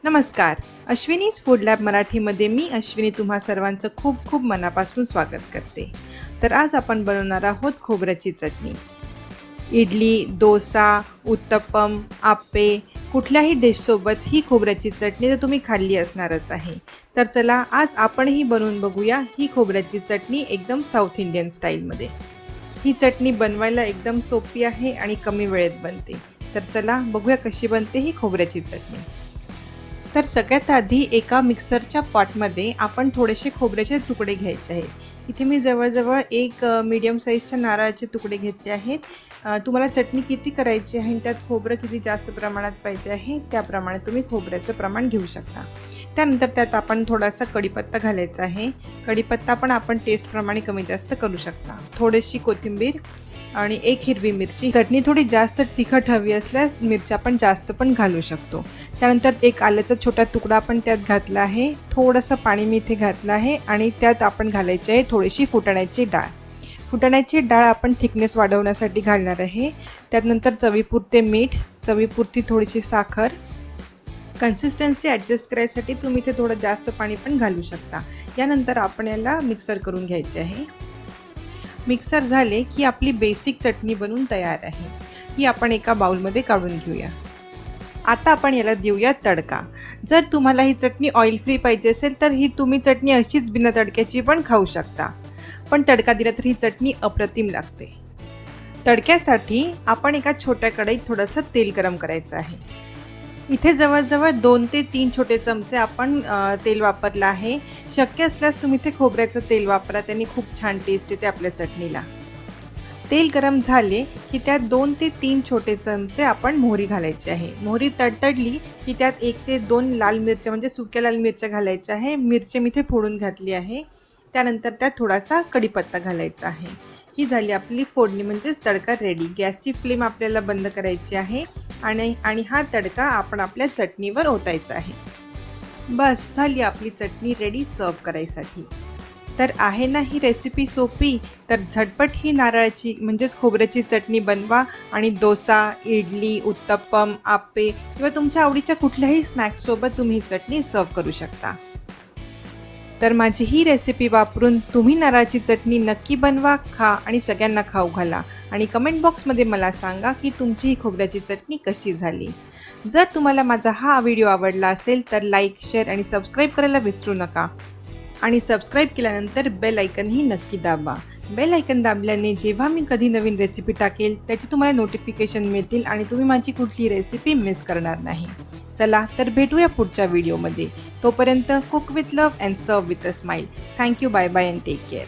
नमस्कार. अश्विनीज food lab मराठीमध्ये मी अश्विनी तुम्हा सर्वांचं खूप खूप मनापासून स्वागत करते. तर आज आपण बनवणार आहोत खोबऱ्याची चटणी. इडली, डोसा, उत्तप्पम, आप्पे कुठल्याही डिशसोबत ही खोबऱ्याची चटणी तर तुम्ही खाल्ली असणारच आहे. तर चला आज आपणही बनवून बघूया ही खोबऱ्याची चटणी एकदम साऊथ इंडियन स्टाईलमध्ये. ही चटणी बनवायला एकदम सोपी आहे आणि कमी वेळेत बनते. तर चला बघूया कशी बनते ही खोबऱ्याची चटणी. तर सगळ्यात आधी एका मिक्सरच्या पॉटमध्ये आपण थोडेसे खोबऱ्याचे तुकडे घ्यायचे आहेत. इथे मी जवळजवळ एक मीडियम साईजच्या नारळाचे तुकडे घेतले आहेत. तुम्हाला चटणी किती करायची आहे आणि त्यात खोबरं किती जास्त प्रमाणात पाहिजे आहे त्याप्रमाणे तुम्ही खोबऱ्याचं प्रमाण घेऊ शकता. त्यानंतर त्यात आपण थोडासा कढीपत्ता घालायचा आहे. कढीपत्ता पण आपण टेस्टप्रमाणे कमी जास्त करू शकता. थोडीशी कोथिंबीर आणि एक हिरवी मिरची. चटणी थोडी जास्त तिखट हवी असल्यास मिरच्या पण जास्त पण घालू शकतो. त्यानंतर एक आल्याचा छोटा तुकडा आपण त्यात घातला आहे. थोडंसं पाणी मी इथे घातलं आहे आणि त्यात आपण घालायची आहे थोडीशी फुटाण्याची डाळ. फुटाण्याची डाळ आपण थिकनेस वाढवण्यासाठी घालणार आहे. त्यानंतर चवीपुरते मीठ, चवीपुरती थोडीशी साखर. कन्सिस्टन्सी ॲडजस्ट करायसाठी तुम्ही इथे थोडं जास्त पाणी पण घालू शकता. यानंतर आपण याला मिक्सर करून घ्यायचे आहे. मिक्सर झाले की आपली बेसिक चटणी बनवून तयार आहे. ही आपण एका बाउलमध्ये काढून घेऊया. आता आपण याला देऊया तडका. जर तुम्हाला ही चटणी ऑइल फ्री पाहिजे असेल तर ही तुम्ही चटणी अशीच बिना तडक्याची पण खाऊ शकता. पण तडका दिला तर ही चटणी अप्रतिम लागते. तडक्यासाठी आपण एका छोट्या कढईत थोडंसं तेल गरम करायचं आहे. इथे जवळजवळ 2 ते 3 छोटे चमचे आपण तेल वापरलं आहे. शक्य असल्यास तुम्ही इथे खोबऱ्याचं तेल वापरा, त्याने खूप छान टेस्ट येते आपल्या चटणीला. तेल गरम झाले की त्यात 2 ते 3 छोटे चमचे आपण मोहरी घालायची आहे. मोहरी तडतडली की त्यात 1 ते 2 लाल मिरच्या म्हणजे सुक्या लाल मिरच्या घालायच्या आहे. मिरची मी इथे फोडून घातली आहे. त्यानंतर त्यात थोडासा कढीपत्ता घालायचा आहे. ही झाली आपली फोडणी म्हणजेच तडका रेडी. गॅसची फ्लेम आपल्याला बंद करायची आहे आणि हा तडका आपण आपल्या चटणीवर ओतायचा आहे. बस झाली आपली चटणी रेडी सर्व करायसाठी. तर आहे ना ही रेसिपी सोपी? तर झटपट ही नारळाची म्हणजेच खोबऱ्याची चटणी बनवा आणि डोसा, इडली, उत्तप्पम, आप्पे किंवा तुमच्या आवडीच्या कुठल्याही स्नॅक्ससोबत तुम्ही ही चटणी सर्व करू शकता. तर माझी ही रेसिपी वापरून तुम्ही नारळाची चटणी नक्की बनवा, खा आणि सगळ्यांना खाऊ घाला आणि कमेंट बॉक्समध्ये मला सांगा की तुमची ही खोबऱ्याची चटणी कशी झाली. जर तुम्हाला माझा हा व्हिडिओ आवडला असेल तर लाईक, शेअर आणि सबस्क्राईब करायला विसरू नका. आणि सबस्क्राईब केल्यानंतर बेल आयकनही नक्की दाबा. बेल आयकन दाबल्याने जेव्हा मी कधी नवीन रेसिपी टाकेल त्याची तुम्हाला नोटिफिकेशन मिळतील आणि तुम्ही माझी कुठली रेसिपी मिस करणार नाही. चला तर भेटूया पुढच्या व्हिडिओमध्ये. तोपर्यंत कुक विथ लव्ह अँड सर्व with a smile. Thank you. Bye bye and take care.